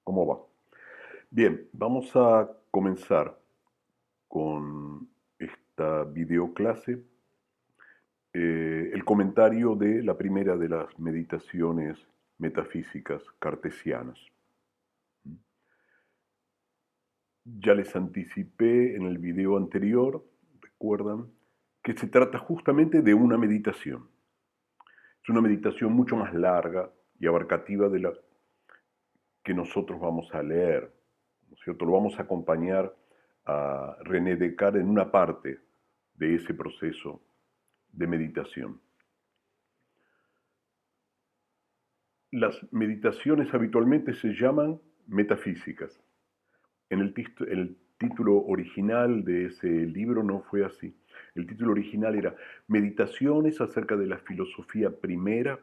¿Cómo va? Bien, vamos a comenzar con esta videoclase, el comentario de la primera de las meditaciones metafísicas cartesianas. Ya les anticipé en el video anterior, recuerdan, que se trata justamente de una meditación. Es una meditación mucho más larga y abarcativa de la que nosotros vamos a leer, ¿no es cierto? Lo vamos a acompañar a René Descartes en una parte de ese proceso de meditación. Las meditaciones habitualmente se llaman metafísicas. El título original de ese libro no fue así. El título original era Meditaciones acerca de la filosofía primera,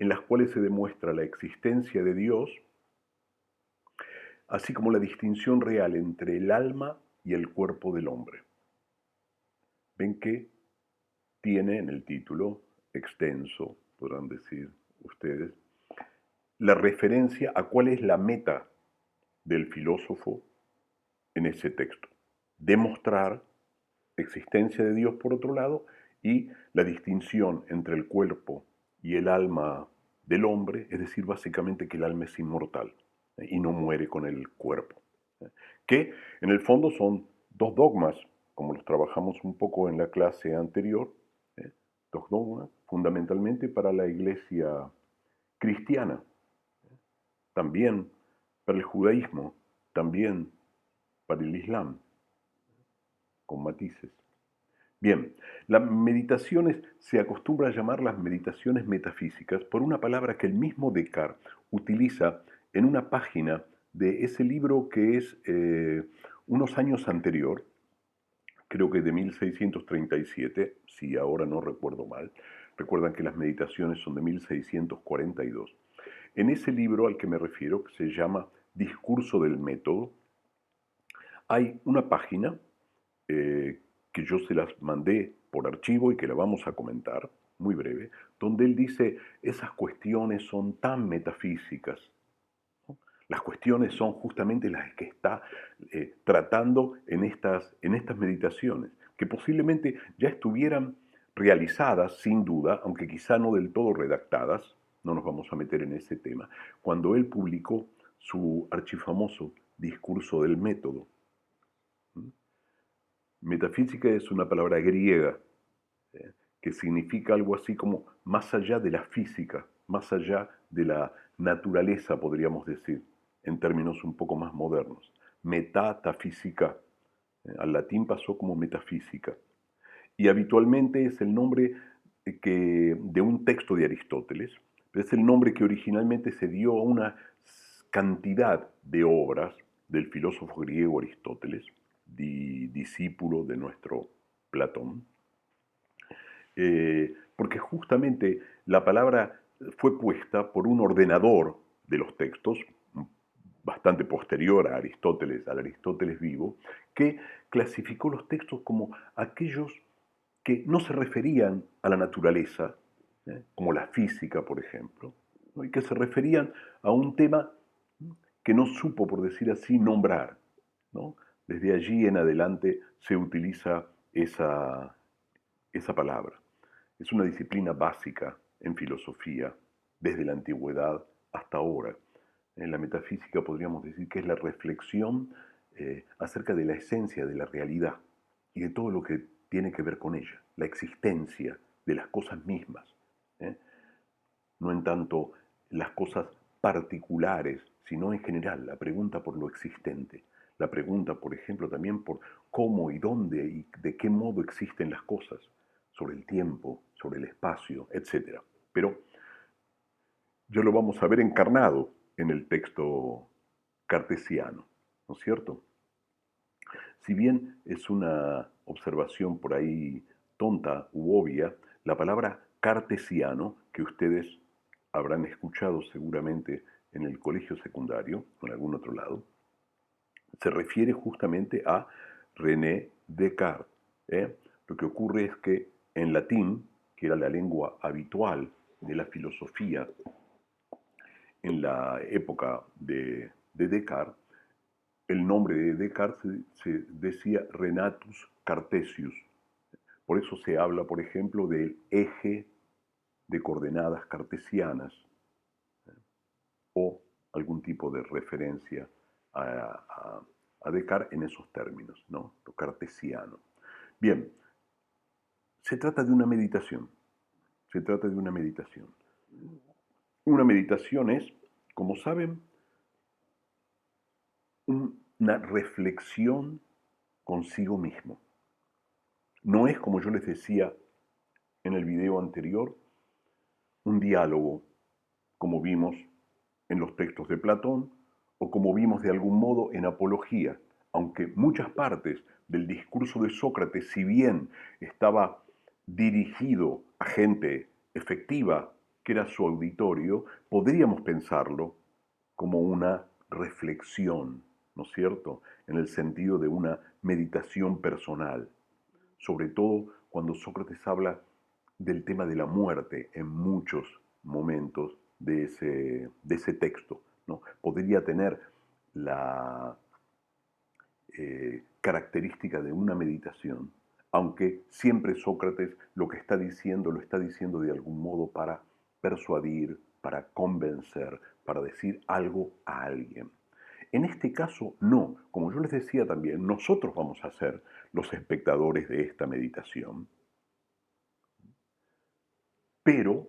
en las cuales se demuestra la existencia de Dios, así como la distinción real entre el alma y el cuerpo del hombre. Ven que tiene en el título extenso, podrán decir ustedes, la referencia a cuál es la meta del filósofo en ese texto. Demostrar existencia de Dios por otro lado y la distinción entre el cuerpo y el alma del hombre, es decir, básicamente que el alma es inmortal y no muere con el cuerpo. Que en el fondo son dos dogmas, como los trabajamos un poco en la clase anterior, dos dogmas fundamentalmente para la iglesia cristiana, también para el judaísmo, también para el islam, con matices. Bien, las meditaciones se acostumbra a llamar las meditaciones metafísicas por una palabra que el mismo Descartes utiliza en una página de ese libro que es unos años anterior, creo que de 1637, si ahora no recuerdo mal. Recuerdan que las meditaciones son de 1642. En ese libro al que me refiero, que se llama Discurso del Método, hay una página que yo se las mandé por archivo y que la vamos a comentar, muy breve, donde él dice, esas cuestiones son tan metafísicas. Las cuestiones son justamente las que está tratando en estas meditaciones, que posiblemente ya estuvieran realizadas, sin duda, aunque quizá no del todo redactadas, no nos vamos a meter en ese tema, cuando él publicó su archifamoso Discurso del Método. Metafísica es una palabra griega que significa algo así como más allá de la física, más allá de la naturaleza, podríamos decir, en términos un poco más modernos. Metafísica, al latín pasó como metafísica. Y habitualmente es el nombre de un texto de Aristóteles, pero es el nombre que originalmente se dio a una cantidad de obras del filósofo griego Aristóteles, discípulo de nuestro Platón, porque justamente la palabra fue puesta por un ordenador de los textos, bastante posterior a Aristóteles, al Aristóteles vivo, que clasificó los textos como aquellos que no se referían a la naturaleza, como la física, por ejemplo, ¿no? Y que se referían a un tema que no supo, por decir así, nombrar, ¿no? Desde allí en adelante se utiliza esa palabra. Es una disciplina básica en filosofía, desde la antigüedad hasta ahora. En la metafísica podríamos decir que es la reflexión acerca de la esencia de la realidad y de todo lo que tiene que ver con ella, la existencia de las cosas mismas, ¿eh? No en tanto las cosas particulares, sino en general, la pregunta por lo existente, la pregunta, por ejemplo, también por cómo y dónde y de qué modo existen las cosas, sobre el tiempo, sobre el espacio, etc. Pero ya lo vamos a ver encarnado en el texto cartesiano, ¿no es cierto? Si bien es una observación por ahí tonta u obvia, la palabra cartesiano, que ustedes habrán escuchado seguramente en el colegio secundario o en algún otro lado, se refiere justamente a René Descartes. Lo que ocurre es que en latín, que era la lengua habitual de la filosofía en la época de Descartes, el nombre de Descartes se decía Renatus Cartesius. Por eso se habla, por ejemplo, del eje de coordenadas cartesianas o algún tipo de referencia a Descartes en esos términos, ¿no? Lo cartesiano. Bien, se trata de una meditación. Se trata de una meditación. Una meditación es, como saben, una reflexión consigo mismo. No es, como yo les decía en el video anterior, un diálogo, como vimos en los textos de Platón o como vimos de algún modo en Apología, aunque muchas partes del discurso de Sócrates, si bien estaba dirigido a gente efectiva, que era su auditorio, podríamos pensarlo como una reflexión, ¿no es cierto?, en el sentido de una meditación personal, sobre todo cuando Sócrates habla del tema de la muerte en muchos momentos de ese texto, ¿no? Podría tener la característica de una meditación, aunque siempre Sócrates lo que está diciendo, lo está diciendo de algún modo para persuadir, para convencer, para decir algo a alguien. En este caso, no. Como yo les decía también, nosotros vamos a ser los espectadores de esta meditación, pero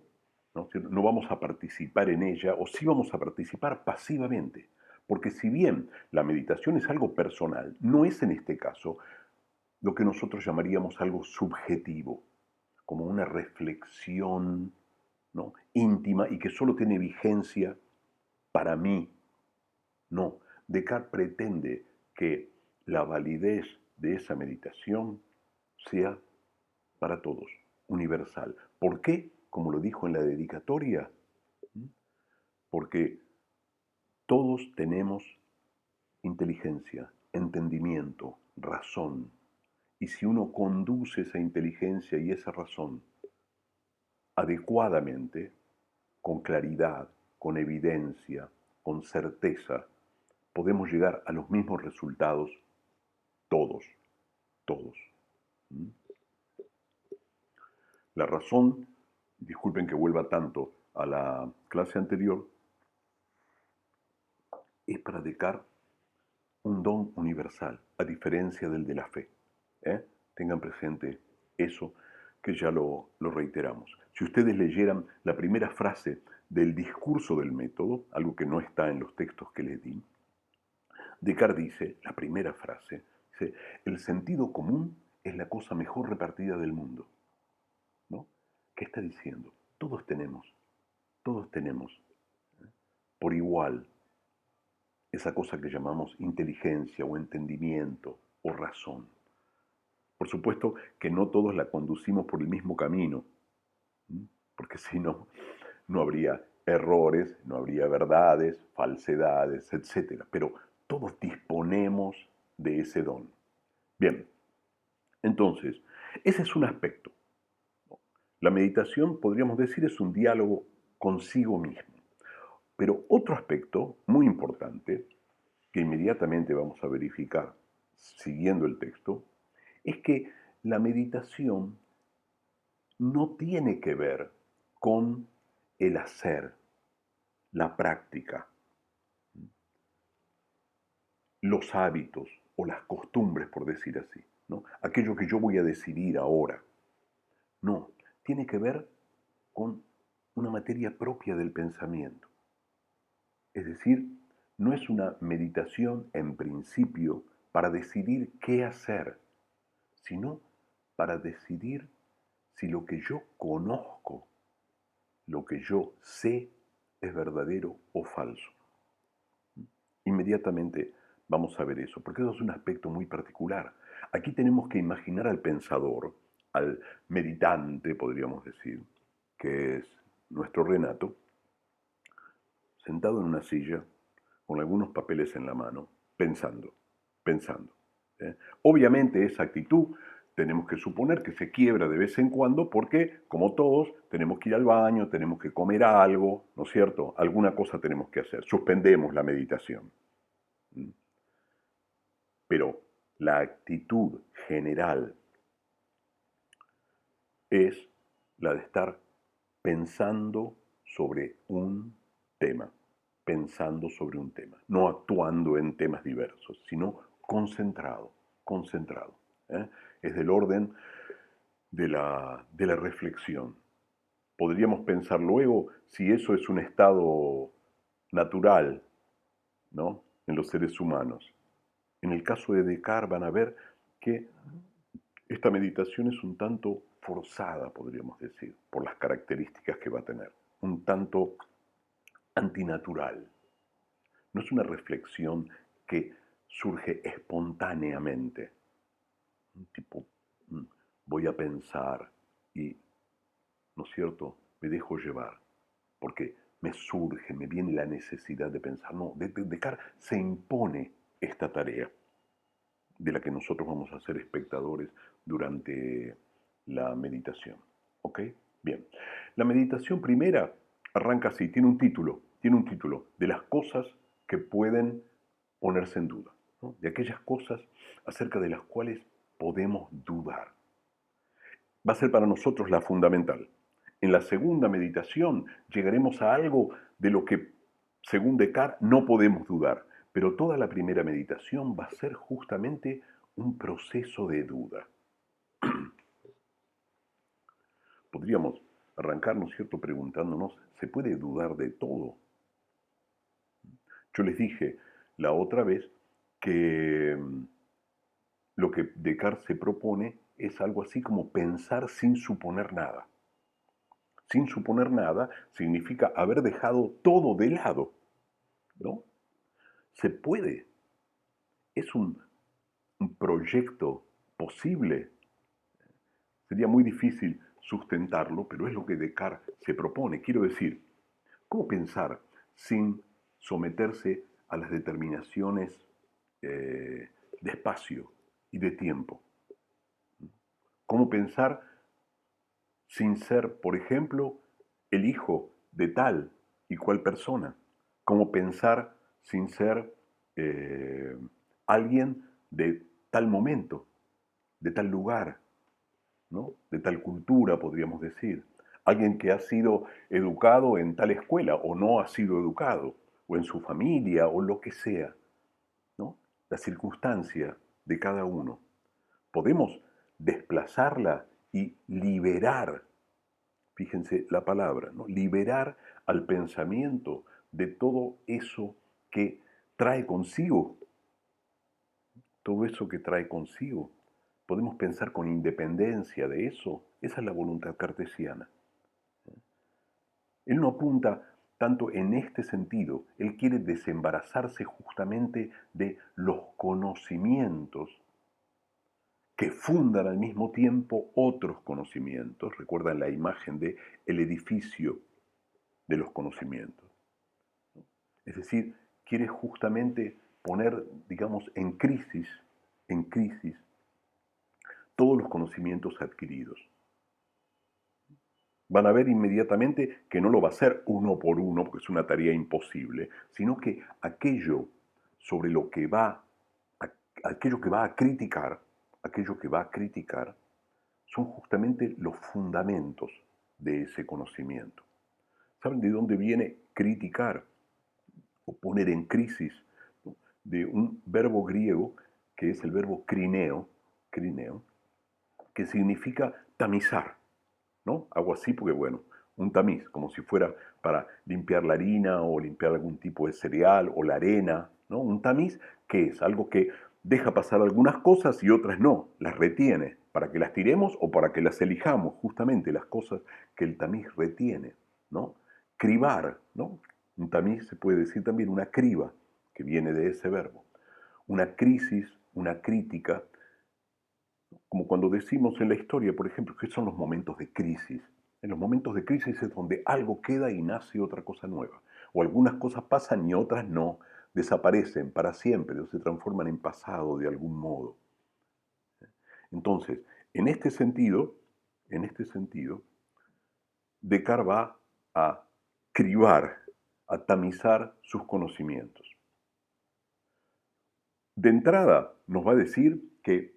no vamos a participar en ella, o sí vamos a participar pasivamente. Porque si bien la meditación es algo personal, no es en este caso lo que nosotros llamaríamos algo subjetivo, como una reflexión, ¿no?, íntima y que solo tiene vigencia para mí. No, Descartes pretende que la validez de esa meditación sea para todos, universal. ¿Por qué? Como lo dijo en la dedicatoria, porque todos tenemos inteligencia, entendimiento, razón. Y si uno conduce esa inteligencia y esa razón adecuadamente, con claridad, con evidencia, con certeza, podemos llegar a los mismos resultados todos, todos. La razón, disculpen que vuelva tanto a la clase anterior, es para Descartes un don universal, a diferencia del de la fe. Tengan presente eso, que ya lo reiteramos. Si ustedes leyeran la primera frase del discurso del método, algo que no está en los textos que les di, Descartes dice, la primera frase, dice, el sentido común es la cosa mejor repartida del mundo. ¿No? ¿Qué está diciendo? Todos tenemos por igual esa cosa que llamamos inteligencia o entendimiento o razón. Por supuesto que no todos la conducimos por el mismo camino, porque si no, no habría errores, no habría verdades, falsedades, etc. Pero todos disponemos de ese don. Bien, entonces, ese es un aspecto. La meditación, podríamos decir, es un diálogo consigo mismo. Pero otro aspecto muy importante, que inmediatamente vamos a verificar siguiendo el texto, es que la meditación no tiene que ver con el hacer, la práctica, los hábitos o las costumbres, por decir así, ¿no? Aquello que yo voy a decidir ahora. No, tiene que ver con una materia propia del pensamiento. Es decir, no es una meditación en principio para decidir qué hacer, sino para decidir si lo que yo conozco, lo que yo sé, es verdadero o falso. Inmediatamente vamos a ver eso, porque eso es un aspecto muy particular. Aquí tenemos que imaginar al pensador, al meditante, podríamos decir, que es nuestro Renato, sentado en una silla, con algunos papeles en la mano, pensando. Obviamente esa actitud tenemos que suponer que se quiebra de vez en cuando porque, como todos, tenemos que ir al baño, tenemos que comer algo, ¿no es cierto? Alguna cosa tenemos que hacer, suspendemos la meditación. ¿Mm? Pero la actitud general es la de estar pensando sobre un tema, pensando sobre un tema, no actuando en temas diversos, sino concentrado, concentrado. ¿Eh? Es del orden de la reflexión. Podríamos pensar luego si eso es un estado natural, ¿no?, en los seres humanos. En el caso de Descartes van a ver que esta meditación es un tanto forzada, podríamos decir, por las características que va a tener, un tanto antinatural. No es una reflexión que surge espontáneamente, tipo, voy a pensar y, ¿no es cierto?, me dejo llevar, porque me surge, me viene la necesidad de pensar. No, Descartes se impone esta tarea de la que nosotros vamos a ser espectadores durante la meditación. ¿Ok? Bien. La meditación primera arranca así, tiene un título de las cosas que pueden ponerse en duda, ¿no?, de aquellas cosas acerca de las cuales podemos dudar. Va a ser para nosotros la fundamental. En la segunda meditación llegaremos a algo de lo que, según Descartes, no podemos dudar. Pero toda la primera meditación va a ser justamente un proceso de duda. Podríamos arrancar, ¿no es cierto?, preguntándonos, ¿se puede dudar de todo? Yo les dije la otra vez que lo que Descartes se propone es algo así como pensar sin suponer nada. Sin suponer nada significa haber dejado todo de lado, ¿no? Se puede. Es un proyecto posible. Sería muy difícil sustentarlo, pero es lo que Descartes se propone. Quiero decir, ¿cómo pensar sin someterse a las determinaciones de espacio y de tiempo? ¿Cómo pensar sin ser, por ejemplo, el hijo de tal y cual persona? ¿Cómo pensar sin ser eh, alguien de tal momento, de tal lugar, ¿no?, de tal cultura, podríamos decir? Alguien que ha sido educado en tal escuela o no ha sido educado, o en su familia, o lo que sea, ¿no? La circunstancia de cada uno. Podemos desplazarla y liberar, fíjense la palabra, ¿no?, liberar al pensamiento de todo eso que trae consigo, todo eso que trae consigo. Podemos pensar con independencia de eso. Esa es la voluntad cartesiana. Él no apunta tanto en este sentido. Él quiere desembarazarse justamente de los conocimientos que fundan al mismo tiempo otros conocimientos. Recuerdan la imagen de el edificio de los conocimientos. Es decir, quiere justamente poner, digamos, en crisis, todos los conocimientos adquiridos. Van a ver inmediatamente que no lo va a hacer uno por uno, porque es una tarea imposible, sino que aquello sobre lo que va, aquello que va a criticar, aquello que va a criticar, son justamente los fundamentos de ese conocimiento. ¿Saben de dónde viene criticar o poner en crisis? De un verbo griego que es el verbo crineo, que significa tamizar, ¿no? Hago así porque, bueno, un tamiz, como si fuera para limpiar la harina o limpiar algún tipo de cereal o la arena, ¿no? Un tamiz, que es algo que deja pasar algunas cosas y otras no, las retiene, para que las tiremos o para que las elijamos, justamente las cosas que el tamiz retiene, ¿no? Cribar, ¿no? Un tamiz se puede decir también una criba, que viene de ese verbo. Una crisis, una crítica, como cuando decimos en la historia, por ejemplo, que son los momentos de crisis. En los momentos de crisis es donde algo queda y nace otra cosa nueva. O algunas cosas pasan y otras no, desaparecen para siempre o se transforman en pasado de algún modo. Entonces, en este sentido, Descartes va a cribar, a tamizar sus conocimientos. De entrada nos va a decir que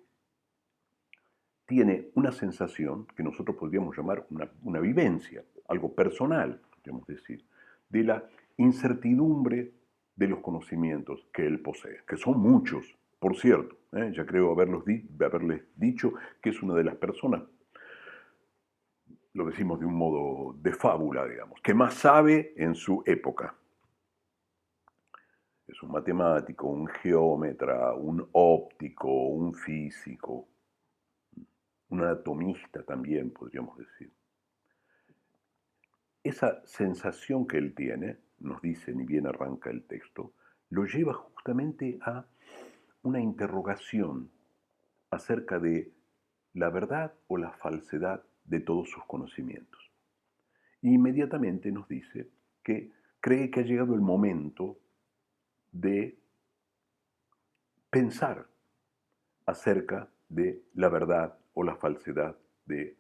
tiene una sensación que nosotros podríamos llamar una vivencia, algo personal, podríamos decir, de la incertidumbre de los conocimientos que él posee, que son muchos, por cierto. Ya creo haberles dicho que es una de las personas, lo decimos de un modo de fábula, digamos, que más sabe en su época. Es un matemático, un geómetra, un óptico, un físico, un anatomista también, podríamos decir. Esa sensación que él tiene, nos dice, ni bien arranca el texto, lo lleva justamente a una interrogación acerca de la verdad o la falsedad de todos sus conocimientos. Y inmediatamente nos dice que cree que ha llegado el momento de pensar acerca de la verdad o la falsedad de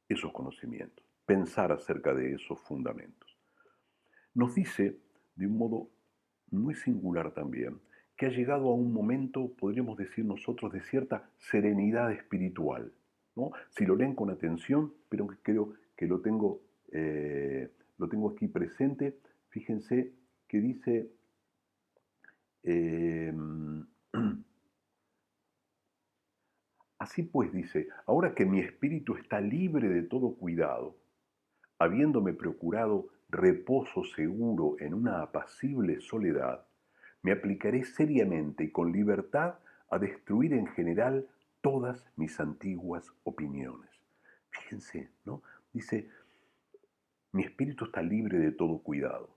esos conocimientos, pensar acerca de esos fundamentos. Nos dice, de un modo muy singular también, que ha llegado a un momento, podríamos decir nosotros, de cierta serenidad espiritual, ¿no? Si lo leen con atención, pero que creo que lo tengo aquí presente, fíjense que dice, eh, así pues dice, ahora que mi espíritu está libre de todo cuidado, habiéndome procurado reposo seguro en una apacible soledad, me aplicaré seriamente y con libertad a destruir en general todas mis antiguas opiniones. Fíjense, ¿no? Dice, mi espíritu está libre de todo cuidado.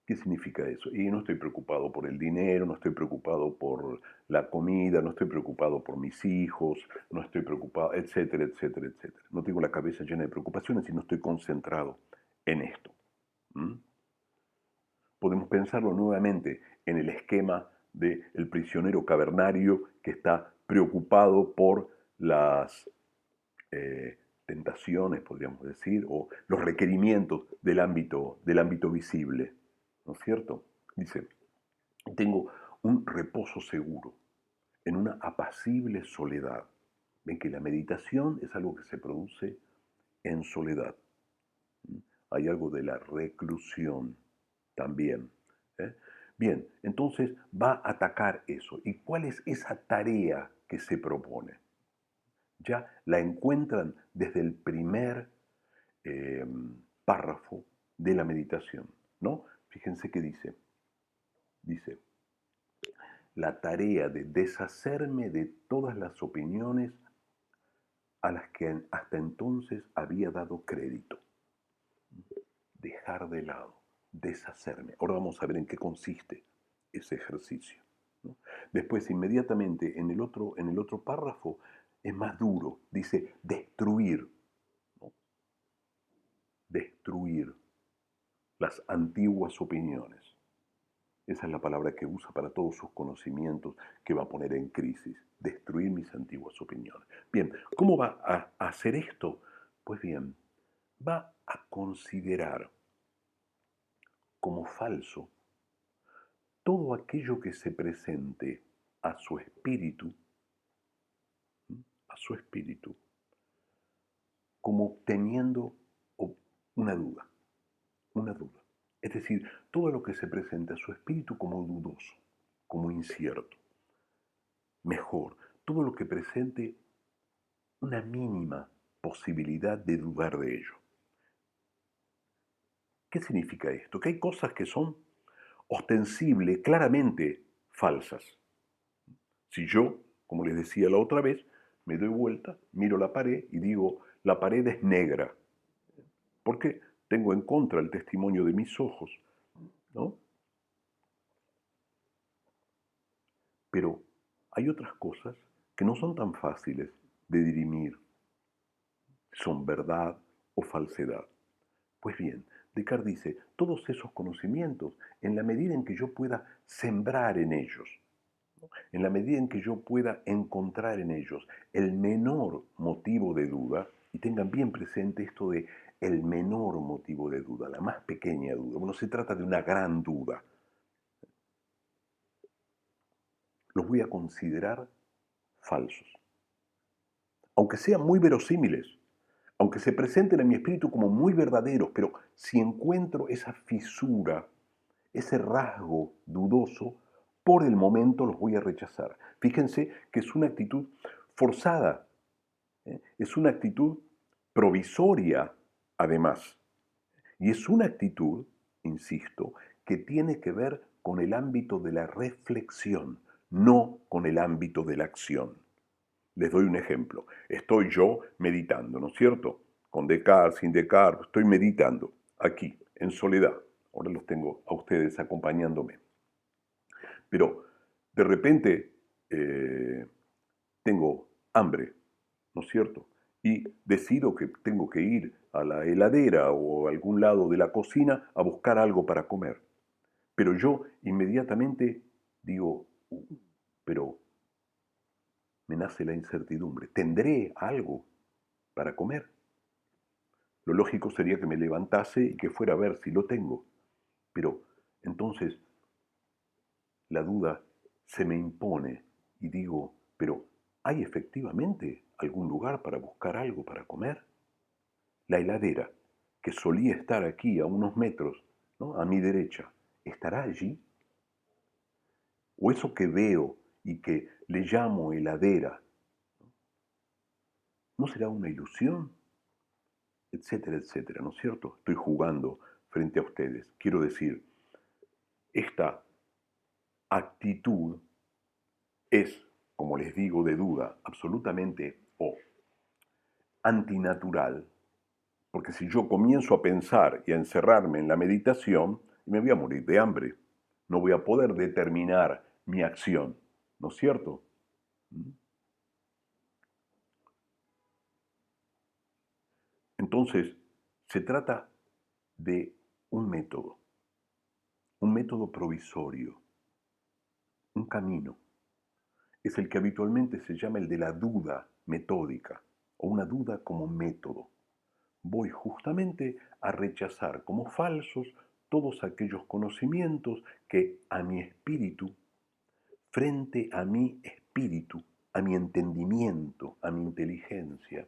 ¿Qué significa eso? Y no estoy preocupado por el dinero, no estoy preocupado por la comida, no estoy preocupado por mis hijos, no estoy preocupado, etcétera, etcétera, etcétera. No tengo la cabeza llena de preocupaciones y no estoy concentrado en esto. ¿Mm? Podemos pensarlo nuevamente en el esquema del prisionero cavernario que está preocupado por las tentaciones, podríamos decir, o los requerimientos del ámbito visible, ¿no es cierto? Dice, tengo un reposo seguro en una apacible soledad. Ven que la meditación es algo que se produce en soledad. Hay algo de la reclusión también. ¿eh? Bien, entonces va a atacar eso. ¿Y cuál es esa tarea que se propone? Ya la encuentran desde el primer eh, párrafo de la meditación, ¿no? Fíjense que dice, la tarea de deshacerme de todas las opiniones a las que hasta entonces había dado crédito. Dejar de lado, deshacerme. Ahora vamos a ver en qué consiste ese ejercicio, ¿no? Después, inmediatamente, en el otro párrafo, es más duro, dice destruir, ¿no? Destruir las antiguas opiniones. Esa es la palabra que usa para todos sus conocimientos que va a poner en crisis. Destruir mis antiguas opiniones. Bien, ¿cómo va a hacer esto? Pues bien, va a considerar como falso todo aquello que se presente a su espíritu, a su espíritu, como teniendo una duda, una duda. Es decir, todo lo que se presente a su espíritu como dudoso, como incierto. Mejor, todo lo que presente una mínima posibilidad de dudar de ello. ¿Qué significa esto? Que hay cosas que son ostensibles, claramente falsas. Si yo, como les decía la otra vez, me doy vuelta, miro la pared y digo, la pared es negra, porque tengo en contra el testimonio de mis ojos, ¿no? Pero hay otras cosas que no son tan fáciles de dirimir, son verdad o falsedad. Pues bien, Descartes dice, todos esos conocimientos, en la medida en que yo pueda sembrar en ellos, en la medida en que yo pueda encontrar en ellos el menor motivo de duda, y tengan bien presente esto de el menor motivo de duda, la más pequeña duda. Bueno, se trata de una gran duda. los voy a considerar falsos. Aunque sean muy verosímiles, aunque se presenten en mi espíritu como muy verdaderos, pero si encuentro esa fisura, ese rasgo dudoso, por el momento los voy a rechazar. Fíjense que es una actitud forzada, ¿eh? Es una actitud provisoria, además. Y es una actitud, insisto, que tiene que ver con el ámbito de la reflexión, no con el ámbito de la acción. Les doy un ejemplo. Estoy yo meditando, ¿no es cierto? Con Descartes, sin Descartes, estoy meditando aquí, en soledad. Ahora los tengo a ustedes acompañándome. Pero de repente tengo hambre, ¿no es cierto? Y decido que tengo que ir a la heladera o a algún lado de la cocina a buscar algo para comer. Pero yo inmediatamente digo, pero me nace la incertidumbre. ¿Tendré algo para comer? Lo lógico sería que me levantase y que fuera a ver si lo tengo. Pero entonces la duda se me impone y digo, pero ¿hay efectivamente algún lugar para buscar algo para comer? La heladera, que solía estar aquí a unos metros, ¿no?, a mi derecha, ¿estará allí? ¿O eso que veo y que le llamo heladera, no será una ilusión? Etcétera, etcétera, ¿no es cierto? Estoy jugando frente a ustedes. Quiero decir, esta actitud es, como les digo, de duda, absolutamente o antinatural, porque si yo comienzo a pensar y a encerrarme en la meditación, me voy a morir de hambre. No voy a poder determinar mi acción, ¿no es cierto? Entonces, se trata de un método provisorio, un camino. Es el que habitualmente se llama el de la duda metódica o una duda como método. Voy justamente a rechazar como falsos todos aquellos conocimientos que a mi espíritu, frente a mi espíritu, a mi entendimiento, a mi inteligencia,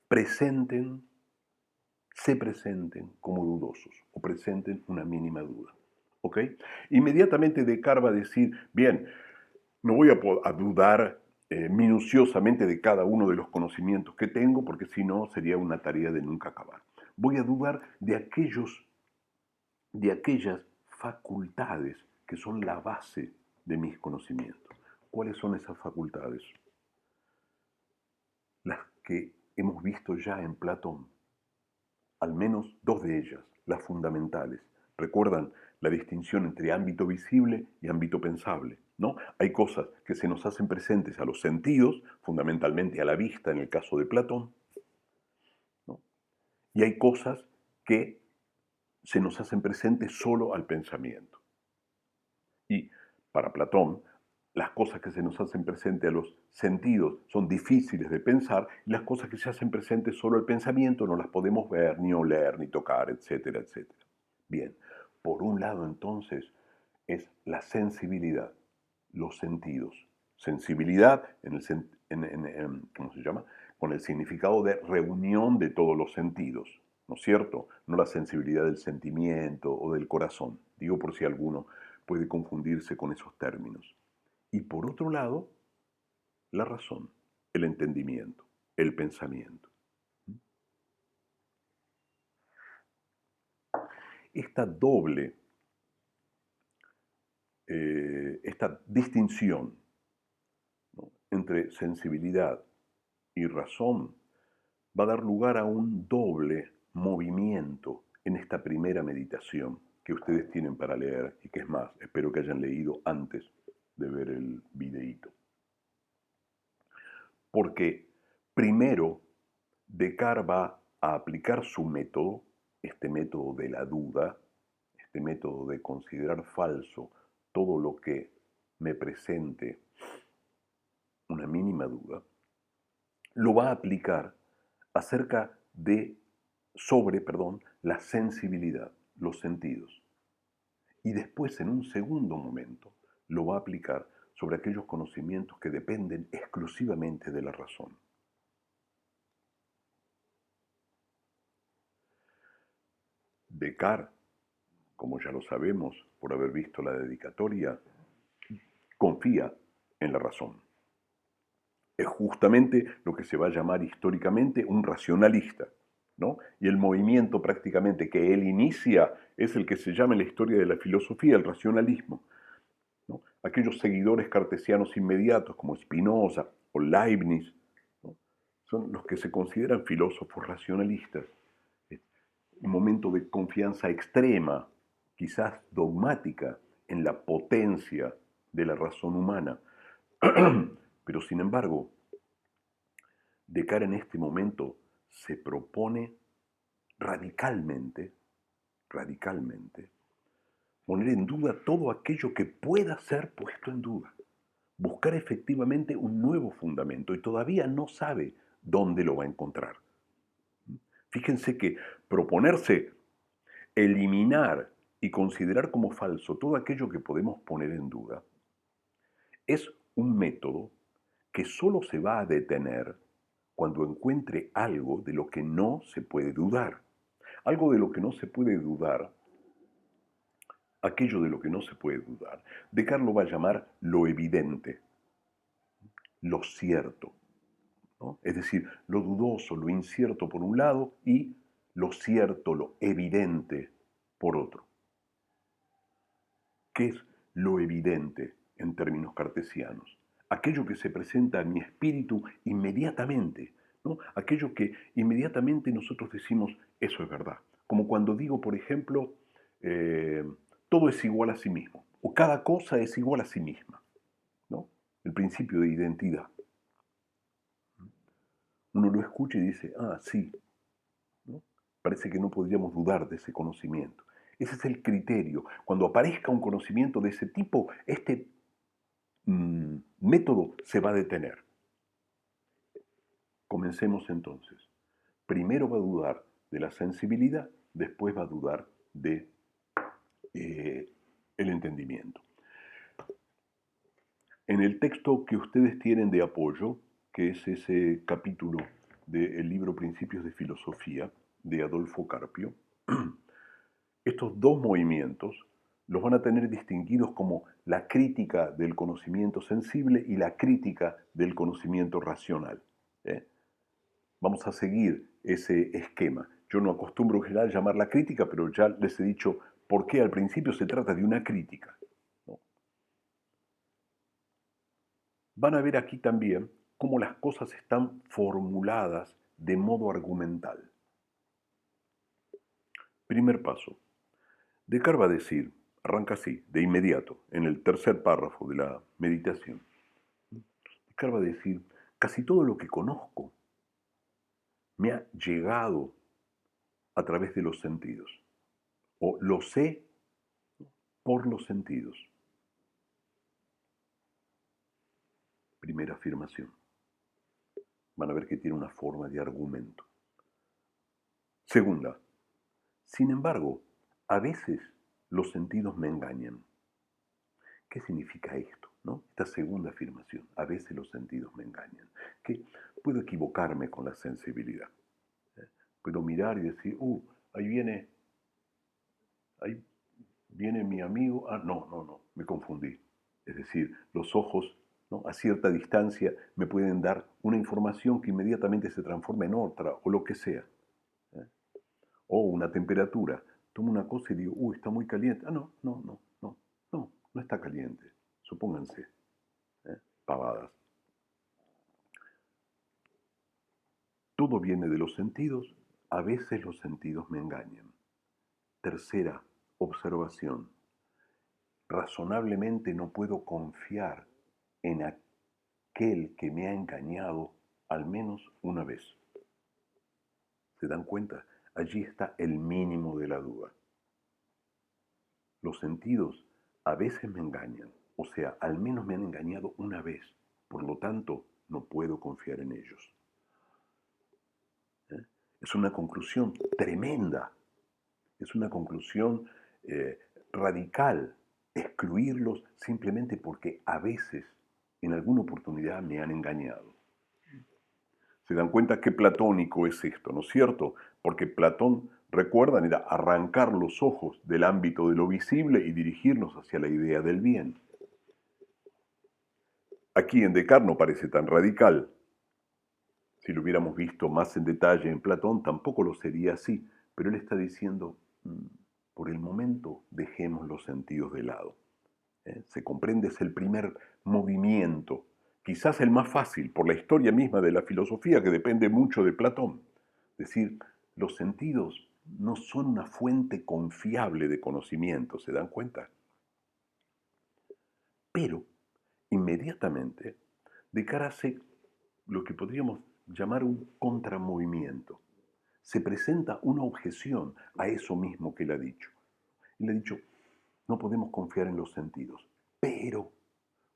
presenten, se presenten como dudosos o presenten una mínima duda. ¿Ok? Inmediatamente Descartes va a decir, bien, no voy a dudar minuciosamente de cada uno de los conocimientos que tengo, porque si no sería una tarea de nunca acabar. Voy a dudar de aquellas facultades que son la base de mis conocimientos. ¿Cuáles son esas facultades? Las que hemos visto ya en Platón, al menos dos de ellas, las fundamentales. ¿Recuerdan la distinción entre ámbito visible y ámbito pensable? ¿No? Hay cosas que se nos hacen presentes a los sentidos, fundamentalmente a la vista en el caso de Platón, ¿no? Y hay cosas que se nos hacen presentes solo al pensamiento. Y para Platón, las cosas que se nos hacen presentes a los sentidos son difíciles de pensar, y las cosas que se hacen presentes solo al pensamiento no las podemos ver, ni oler, ni tocar, etcétera, etcétera. Bien, por un lado entonces es la sensibilidad, los sentidos. Sensibilidad ¿cómo se llama? Con el significado de reunión de todos los sentidos, ¿no es cierto? No la sensibilidad del sentimiento o del corazón. Digo por si alguno puede confundirse con esos términos. Y por otro lado, la razón, el entendimiento, el pensamiento. Esta doble, esta distinción, ¿no?, entre sensibilidad y razón va a dar lugar a un doble movimiento en esta primera meditación que ustedes tienen para leer y que es más, espero que hayan leído antes de ver el videíto. Porque primero Descartes va a aplicar su método, este método de la duda, este método de considerar falso todo lo que me presente una mínima duda, lo va a aplicar acerca de, la sensibilidad, los sentidos. Y después, en un segundo momento, lo va a aplicar sobre aquellos conocimientos que dependen exclusivamente de la razón. Descartes, como ya lo sabemos por haber visto la dedicatoria, confía en la razón. Es justamente lo que se va a llamar históricamente un racionalista, ¿no? Y el movimiento prácticamente que él inicia es el que se llama en la historia de la filosofía el racionalismo, ¿no? Aquellos seguidores cartesianos inmediatos como Spinoza o Leibniz, ¿no? Son los que se consideran filósofos racionalistas. Un momento de confianza extrema, quizás dogmática, en la potencia de la razón humana. Pero sin embargo, Descartes en este momento se propone radicalmente, poner en duda todo aquello que pueda ser puesto en duda, buscar efectivamente un nuevo fundamento y todavía no sabe dónde lo va a encontrar. Fíjense que proponerse eliminar y considerar como falso todo aquello que podemos poner en duda es un método que solo se va a detener cuando encuentre algo de lo que no se puede dudar. Algo de lo que no se puede dudar, aquello de lo que no se puede dudar, Descartes lo va a llamar lo evidente, lo cierto, ¿no? Es decir, lo dudoso, lo incierto por un lado y lo cierto, lo evidente por otro. ¿Qué es lo evidente en términos cartesianos? Aquello que se presenta en mi espíritu inmediatamente, ¿no? Aquello que inmediatamente nosotros decimos, eso es verdad. Como cuando digo, por ejemplo, eh, todo es igual a sí mismo, o cada cosa es igual a sí misma, ¿no? El principio de identidad. Uno lo escucha y dice, ah, sí, ¿no? Parece que no podríamos dudar de ese conocimiento. Ese es el criterio. Cuando aparezca un conocimiento de ese tipo, este método se va a detener. Comencemos entonces. Primero va a dudar de la sensibilidad, después va a dudar de el entendimiento. En el texto que ustedes tienen de apoyo, que es ese capítulo del libro Principios de Filosofía de Adolfo Carpio, estos dos movimientos los van a tener distinguidos como la crítica del conocimiento sensible y la crítica del conocimiento racional. ¿Eh? Vamos a seguir ese esquema. Yo no acostumbro en general llamarla crítica, pero ya les he dicho por qué al principio se trata de una crítica, ¿no? Van a ver aquí también cómo las cosas están formuladas de modo argumental. Primer paso. Descartes va a decir, arranca así, de inmediato, en el tercer párrafo de la meditación. Descartes va a decir, casi todo lo que conozco me ha llegado a través de los sentidos, o lo sé por los sentidos. Primera afirmación. Van a ver que tiene una forma de argumento. Segunda, sin embargo, a veces los sentidos me engañan. ¿Qué significa esto? ¿No? Esta segunda afirmación, a veces los sentidos me engañan. Que puedo equivocarme con la sensibilidad. Puedo mirar y decir, ahí viene mi amigo. Ah, no, me confundí. Es decir, los ojos, ¿no?, a cierta distancia me pueden dar una información que inmediatamente se transforma en otra o lo que sea. ¿Eh? O una temperatura. Tomo una cosa y digo, está muy caliente. Ah, no está caliente. Supónganse, pavadas. Todo viene de los sentidos, a veces los sentidos me engañan. Tercera observación. Razonablemente no puedo confiar en aquel que me ha engañado al menos una vez. ¿Se dan cuenta? Allí está el mínimo de la duda. Los sentidos a veces me engañan, o sea, al menos me han engañado una vez, por lo tanto, no puedo confiar en ellos. Es una conclusión tremenda, es una conclusión radical, excluirlos simplemente porque a veces, en alguna oportunidad, me han engañado. Se dan cuenta qué platónico es esto, ¿no es cierto? Porque Platón, recuerdan, era arrancar los ojos del ámbito de lo visible y dirigirnos hacia la idea del bien. Aquí en Descartes no parece tan radical. Si lo hubiéramos visto más en detalle en Platón, tampoco lo sería así, pero él está diciendo, por el momento dejemos los sentidos de lado. Se comprende, es el primer movimiento, quizás el más fácil por la historia misma de la filosofía que depende mucho de Platón. Es decir, los sentidos no son una fuente confiable de conocimiento, ¿se dan cuenta? Pero inmediatamente Descartes hace lo que podríamos llamar un contramovimiento. Se presenta una objeción a eso mismo que él ha dicho. Él ha dicho, no podemos confiar en los sentidos. Pero,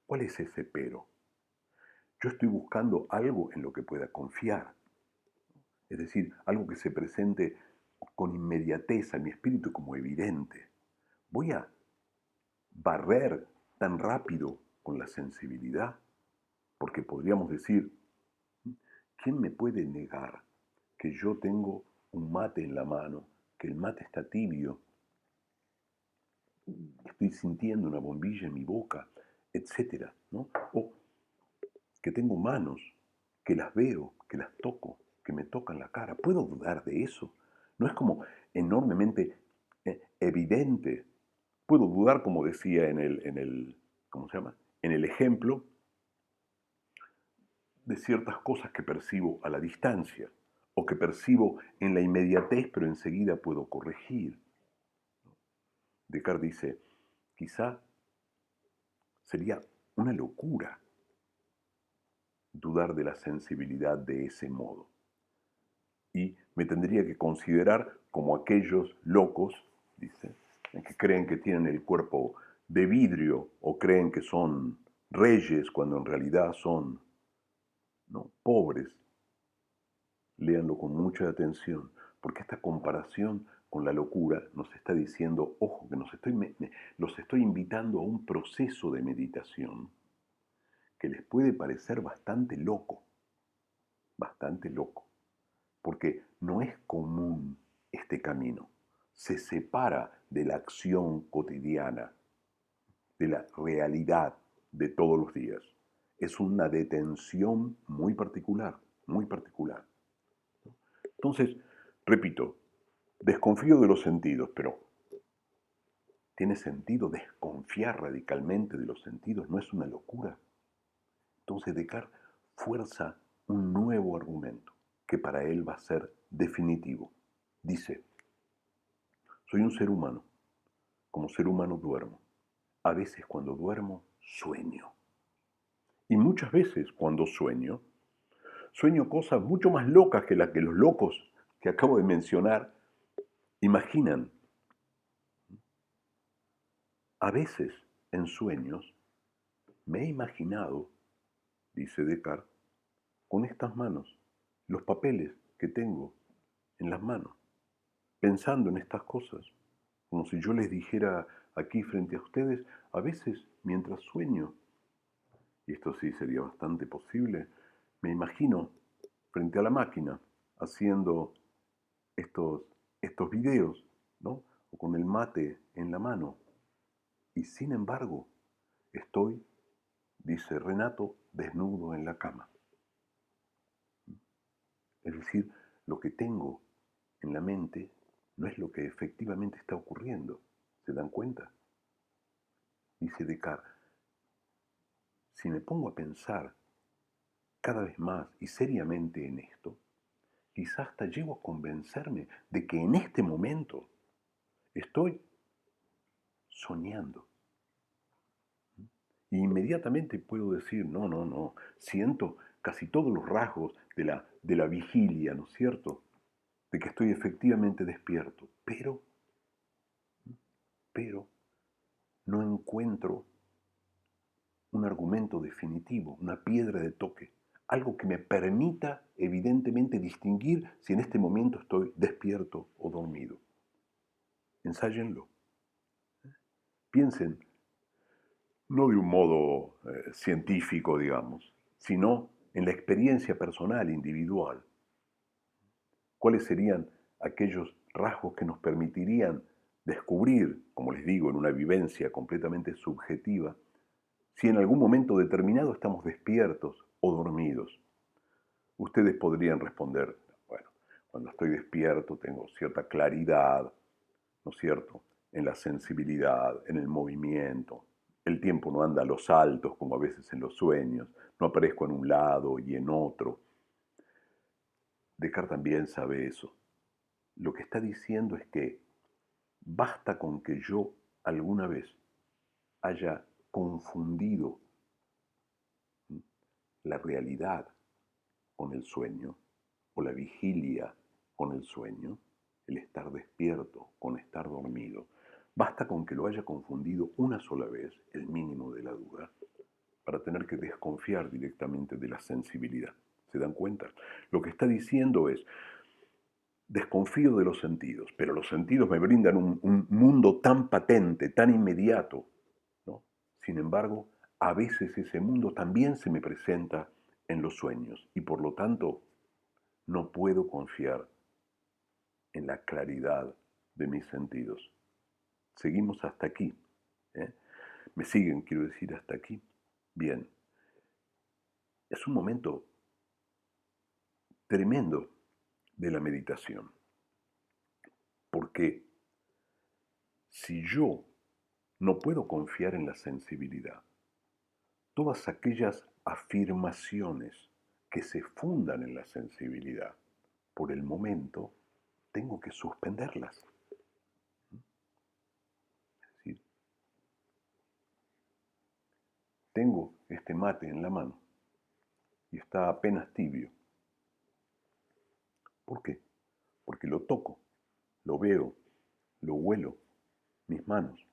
¿cuál es ese pero? Yo estoy buscando algo en lo que pueda confiar. Es decir, algo que se presente con inmediatez a mi espíritu como evidente. Voy a barrer tan rápido con la sensibilidad, porque podríamos decir, ¿quién me puede negar que yo tengo un mate en la mano, que el mate está tibio, estoy sintiendo una bombilla en mi boca, etcétera, ¿no? O que tengo manos, que las veo, que las toco, que me tocan la cara. ¿Puedo dudar de eso? No es como enormemente evidente. Puedo dudar, como decía ¿cómo se llama? En el ejemplo, de ciertas cosas que percibo a la distancia o que percibo en la inmediatez, pero enseguida puedo corregir. Descartes dice, quizá sería una locura dudar de la sensibilidad de ese modo. Y me tendría que considerar como aquellos locos, dice, que creen que tienen el cuerpo de vidrio o creen que son reyes cuando en realidad son, ¿no?, pobres. Léanlo con mucha atención, porque esta comparación con la locura nos está diciendo, ojo, que los estoy invitando a un proceso de meditación que les puede parecer bastante loco, porque no es común este camino, se separa de la acción cotidiana, de la realidad de todos los días. Es una detención muy particular, muy particular. Entonces, repito, desconfío de los sentidos, pero ¿tiene sentido desconfiar radicalmente de los sentidos? ¿No es una locura? Entonces Descartes fuerza un nuevo argumento que para él va a ser definitivo. Dice, soy un ser humano, como ser humano duermo. A veces cuando duermo, sueño. Y muchas veces cuando sueño cosas mucho más locas que las que los locos que acabo de mencionar imaginan. A veces, en sueños, me he imaginado, dice Descartes, con estas manos, los papeles que tengo en las manos, pensando en estas cosas, como si yo les dijera aquí frente a ustedes, a veces mientras sueño, y esto sí sería bastante posible, me imagino frente a la máquina haciendo estos videos, ¿no? O con el mate en la mano. Y sin embargo, estoy, dice Renato, desnudo en la cama. Es decir, lo que tengo en la mente no es lo que efectivamente está ocurriendo. ¿Se dan cuenta? Dice Descartes, si me pongo a pensar cada vez más y seriamente en esto, quizás hasta llego a convencerme de que en este momento estoy soñando. Y inmediatamente puedo decir, no, siento casi todos los rasgos de la vigilia, ¿no es cierto? De que estoy efectivamente despierto, pero no encuentro un argumento definitivo, una piedra de toque, algo que me permita evidentemente distinguir si en este momento estoy despierto o dormido. Ensáyenlo. Piensen no de un modo científico, digamos, sino en la experiencia personal, individual. ¿Cuáles serían aquellos rasgos que nos permitirían descubrir, como les digo, en una vivencia completamente subjetiva, si en algún momento determinado estamos despiertos o dormidos? Ustedes podrían responder, bueno, cuando estoy despierto tengo cierta claridad, ¿no es cierto?, en la sensibilidad, en el movimiento. El tiempo no anda a los saltos como a veces en los sueños, no aparezco en un lado y en otro. Descartes también sabe eso. Lo que está diciendo es que basta con que yo alguna vez haya confundido la realidad con el sueño, o la vigilia con el sueño, el estar despierto con estar dormido. Basta con que lo haya confundido una sola vez, el mínimo de la duda, para tener que desconfiar directamente de la sensibilidad. ¿Se dan cuenta? Lo que está diciendo es, desconfío de los sentidos, pero los sentidos me brindan un mundo tan patente, tan inmediato, ¿no? Sin embargo, a veces ese mundo también se me presenta en los sueños y por lo tanto no puedo confiar en la claridad de mis sentidos. Seguimos hasta aquí. ¿Eh? ¿Me siguen, quiero decir, hasta aquí? Bien. Es un momento tremendo de la meditación. Porque si yo no puedo confiar en la sensibilidad, todas aquellas afirmaciones que se fundan en la sensibilidad, por el momento, tengo que suspenderlas. Es decir, tengo este mate en la mano y está apenas tibio. ¿Por qué? Porque lo toco, lo veo, lo huelo, mis manos.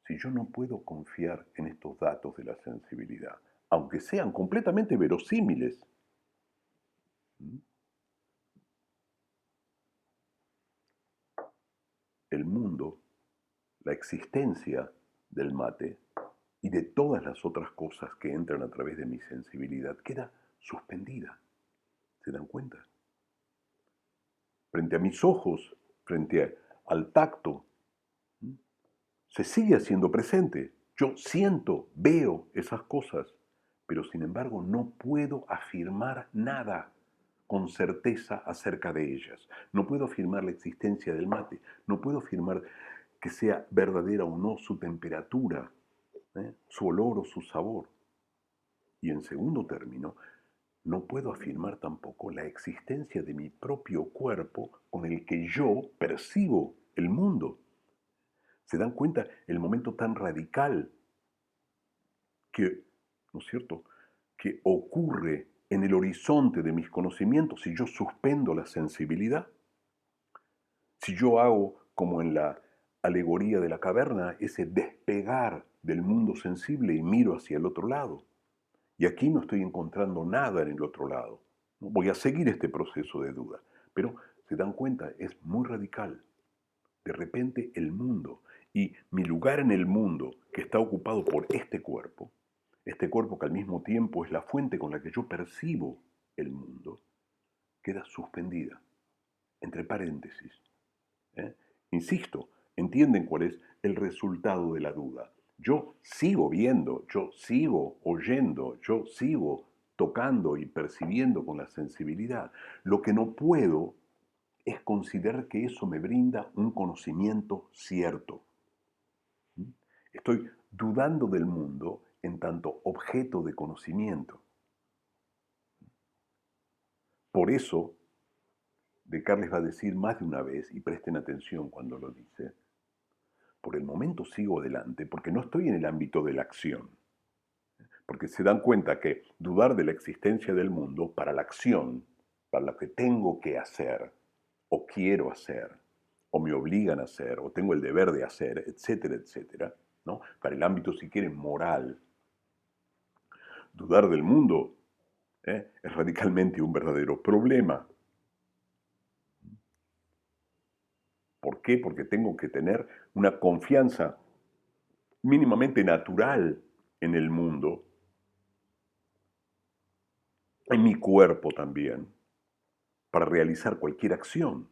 Si yo no puedo confiar en estos datos de la sensibilidad, aunque sean completamente verosímiles, el mundo, la existencia del mate y de todas las otras cosas que entran a través de mi sensibilidad queda suspendida. ¿Se dan cuenta? Frente a mis ojos, frente al tacto, se sigue haciendo presente. Yo siento, veo esas cosas, pero sin embargo no puedo afirmar nada con certeza acerca de ellas. No puedo afirmar la existencia del mate, no puedo afirmar que sea verdadera o no su temperatura, su olor o su sabor. Y en segundo término, no puedo afirmar tampoco la existencia de mi propio cuerpo con el que yo percibo el mundo. ¿Se dan cuenta el momento tan radical que, ¿no es cierto?, que ocurre en el horizonte de mis conocimientos si yo suspendo la sensibilidad? Si yo hago, como en la alegoría de la caverna, ese despegar del mundo sensible y miro hacia el otro lado. Y aquí no estoy encontrando nada en el otro lado. Voy a seguir este proceso de duda. Pero, ¿se dan cuenta? Es muy radical. De repente el mundo y mi lugar en el mundo, que está ocupado por este cuerpo que al mismo tiempo es la fuente con la que yo percibo el mundo, queda suspendida, entre paréntesis. ¿eh? Insisto, entienden cuál es el resultado de la duda. Yo sigo viendo, yo sigo oyendo, yo sigo tocando y percibiendo con la sensibilidad. Lo que no puedo es considerar que eso me brinda un conocimiento cierto. Estoy dudando del mundo en tanto objeto de conocimiento. Por eso, Descartes va a decir más de una vez, y presten atención cuando lo dice, por el momento sigo adelante porque no estoy en el ámbito de la acción. Porque se dan cuenta que dudar de la existencia del mundo para la acción, para lo que tengo que hacer, o quiero hacer, o me obligan a hacer, o tengo el deber de hacer, etcétera, etcétera, ¿no? Para el ámbito, si quieren, moral, dudar del mundo es radicalmente un verdadero problema. ¿Por qué? Porque tengo que tener una confianza mínimamente natural en el mundo, en mi cuerpo también, para realizar cualquier acción,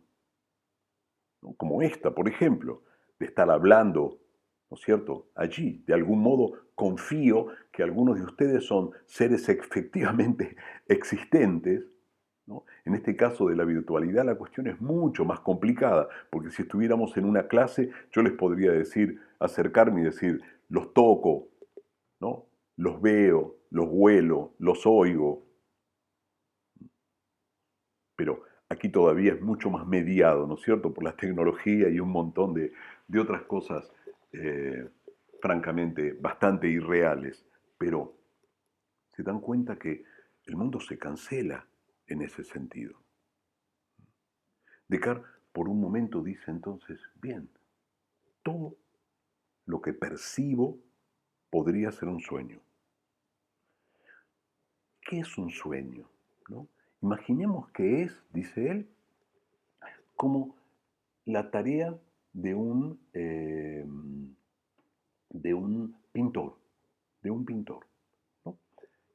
¿no? Como esta, por ejemplo, de estar hablando, ¿no es cierto?, allí. De algún modo confío que algunos de ustedes son seres efectivamente existentes, ¿no? En este caso de la virtualidad la cuestión es mucho más complicada, porque si estuviéramos en una clase yo les podría decir, acercarme y decir, los toco, ¿no? Los veo, los huelo, los oigo, pero aquí todavía es mucho más mediado, ¿no es cierto?, por la tecnología y un montón de otras cosas, eh, francamente, bastante irreales. Pero se dan cuenta que el mundo se cancela en ese sentido. Descartes, por un momento, dice entonces, bien, todo lo que percibo podría ser un sueño. ¿Qué es un sueño? ¿No? Imaginemos que es, dice él, como la tarea de un pintor, de un pintor, ¿no?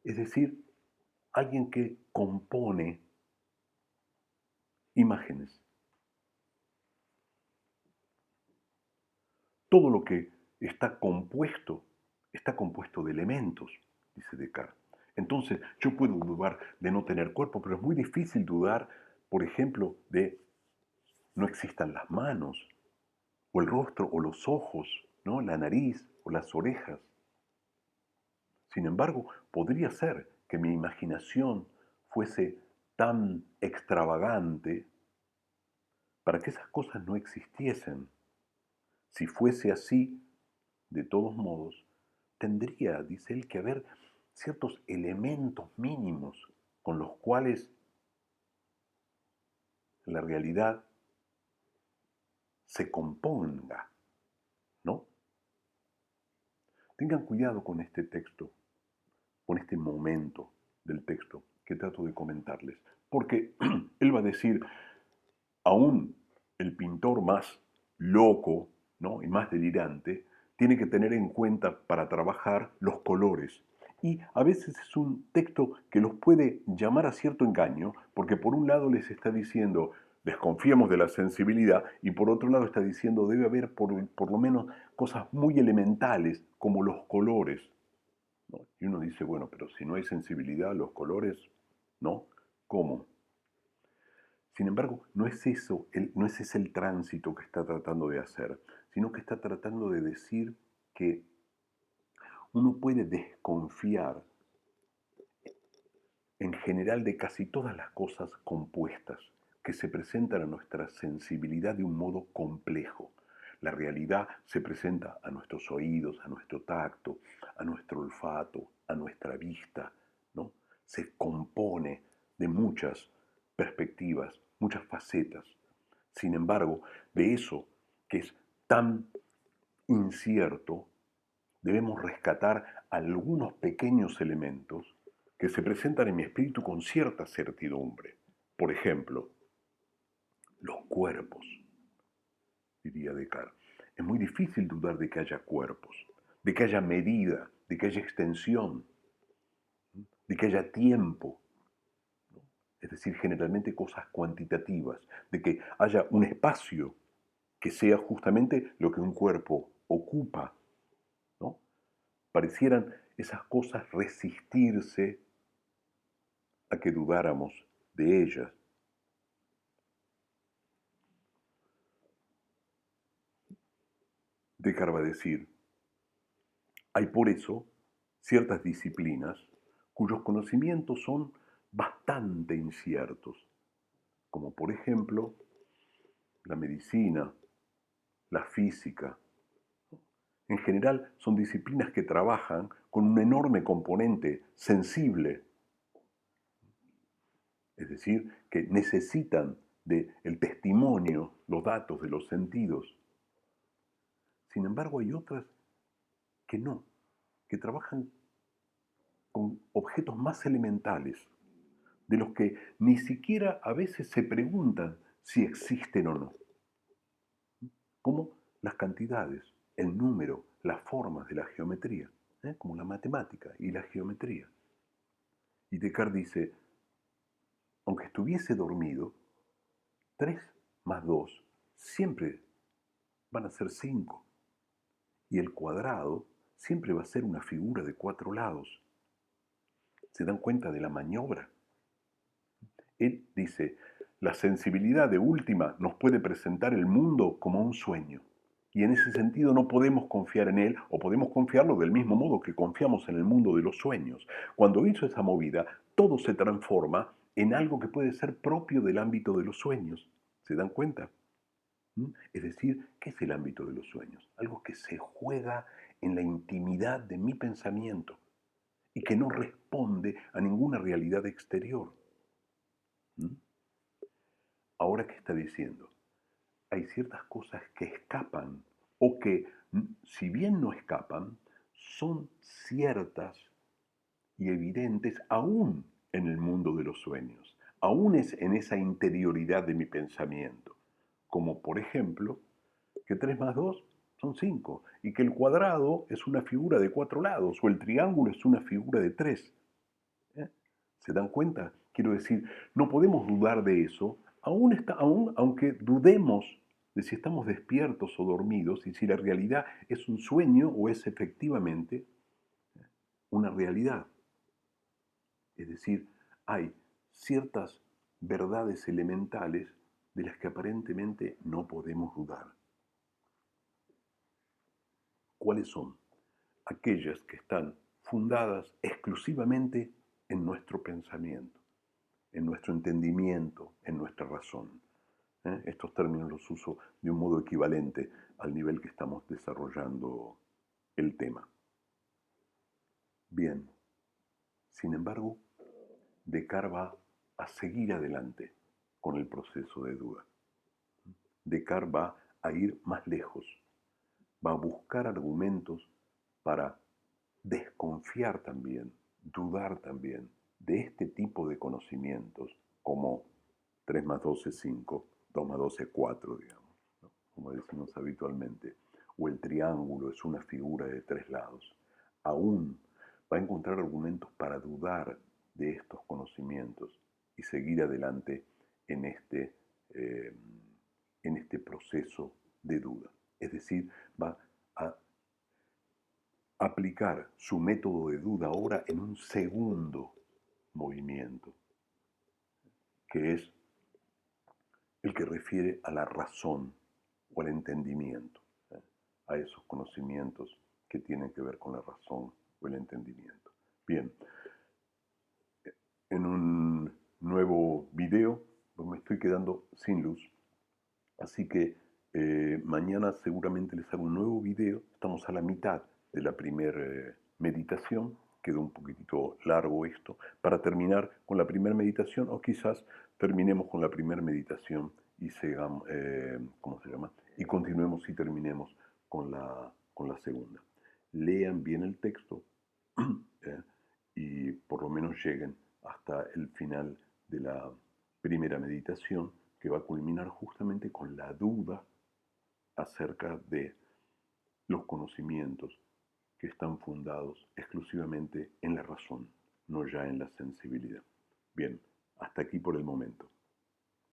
Es decir, alguien que compone imágenes. Todo lo que está compuesto de elementos, dice Descartes. Entonces, yo puedo dudar de no tener cuerpo, pero es muy difícil dudar, por ejemplo, de no existan las manos, o el rostro, o los ojos, ¿no?, la nariz, o las orejas. Sin embargo, podría ser que mi imaginación fuese tan extravagante para que esas cosas no existiesen. Si fuese así, de todos modos, tendría, dice él, que haber ciertos elementos mínimos con los cuales la realidad se componga, ¿no? Tengan cuidado con este texto, con este momento del texto que trato de comentarles, porque él va a decir, aún el pintor más loco, ¿no?, y más delirante, tiene que tener en cuenta para trabajar los colores. Y a veces es un texto que los puede llamar a cierto engaño, porque por un lado les está diciendo, desconfiemos de la sensibilidad, y por otro lado está diciendo, debe haber por lo menos cosas muy elementales, como los colores, ¿no? Y uno dice, bueno, pero si no hay sensibilidad, los colores, ¿no? ¿Cómo? Sin embargo, no es eso, no es ese el tránsito que está tratando de hacer, sino que está tratando de decir que uno puede desconfiar en general de casi todas las cosas compuestas que se presentan a nuestra sensibilidad de un modo complejo. La realidad se presenta a nuestros oídos, a nuestro tacto, a nuestro olfato, a nuestra vista, ¿no? Se compone de muchas perspectivas, muchas facetas. Sin embargo, de eso que es tan incierto, debemos rescatar algunos pequeños elementos que se presentan en mi espíritu con cierta certidumbre. Por ejemplo, los cuerpos, diría Descartes. Es muy difícil dudar de que haya cuerpos, de que haya medida, de que haya extensión, de que haya tiempo, es decir, generalmente cosas cuantitativas, de que haya un espacio que sea justamente lo que un cuerpo ocupa, ¿no? Parecieran esas cosas resistirse a que dudáramos de ellas. Descartes va a decir, hay por eso ciertas disciplinas cuyos conocimientos son bastante inciertos, como por ejemplo la medicina, la física. En general son disciplinas que trabajan con un enorme componente sensible, es decir, que necesitan del testimonio, los datos de los sentidos. Sin embargo, hay otras que no, que trabajan con objetos más elementales, de los que ni siquiera a veces se preguntan si existen o no, como las cantidades. el número, las formas de la geometría, como la matemática y la geometría. Y Descartes dice, aunque estuviese dormido, 3 más 2 siempre van a ser 5. Y el cuadrado siempre va a ser una figura de 4 lados. ¿Se dan cuenta de la maniobra? Él dice, la sensibilidad de última nos puede presentar el mundo como un sueño. Y en ese sentido no podemos confiar en él, o podemos confiarlo del mismo modo que confiamos en el mundo de los sueños. Cuando hizo esa movida, todo se transforma en algo que puede ser propio del ámbito de los sueños. ¿Se dan cuenta? Es decir, ¿qué es el ámbito de los sueños? Algo que se juega en la intimidad de mi pensamiento y que no responde a ninguna realidad exterior. Ahora, ¿qué está diciendo? Hay ciertas cosas que escapan o que, si bien no escapan, son ciertas y evidentes aún en el mundo de los sueños, aún es en esa interioridad de mi pensamiento, como por ejemplo que 3 más 2 son 5 y que el cuadrado es una figura de 4 lados o el triángulo es una figura de 3. ¿Se dan cuenta? Quiero decir, no podemos dudar de eso, aún aunque dudemos de si estamos despiertos o dormidos y si la realidad es un sueño o es efectivamente una realidad. Es decir, hay ciertas verdades elementales de las que aparentemente no podemos dudar. ¿Cuáles son? Aquellas que están fundadas exclusivamente en nuestro pensamiento, en nuestro entendimiento, en nuestra razón. Estos términos los uso de un modo equivalente al nivel que estamos desarrollando el tema. Bien, sin embargo, Descartes va a seguir adelante con el proceso de duda. Descartes va a ir más lejos, va a buscar argumentos para desconfiar también, dudar también de este tipo de conocimientos como 3 más 2 es 5, 2 más 2 es 4, digamos, ¿no? Como decimos habitualmente, o el triángulo es una figura de 3 lados. Aún va a encontrar argumentos para dudar de estos conocimientos y seguir adelante en eh, en este proceso de duda. Es decir, va a aplicar su método de duda ahora en un segundo movimiento, que es el que refiere a la razón o al entendimiento, a esos conocimientos que tienen que ver con la razón o el entendimiento. Bien, en un nuevo video, pues me estoy quedando sin luz, así que mañana seguramente les hago un nuevo video. Estamos a la mitad de la primera meditación, quedó un poquitito largo esto, para terminar con la primera meditación, o quizás terminemos con la primera meditación y sigamos, ¿cómo se llama? Y continuemos y terminemos con la segunda. Lean bien el texto y por lo menos lleguen hasta el final de la primera meditación, que va a culminar justamente con la duda acerca de los conocimientos que están fundados exclusivamente en la razón, no ya en la sensibilidad. Bien, hasta aquí por el momento.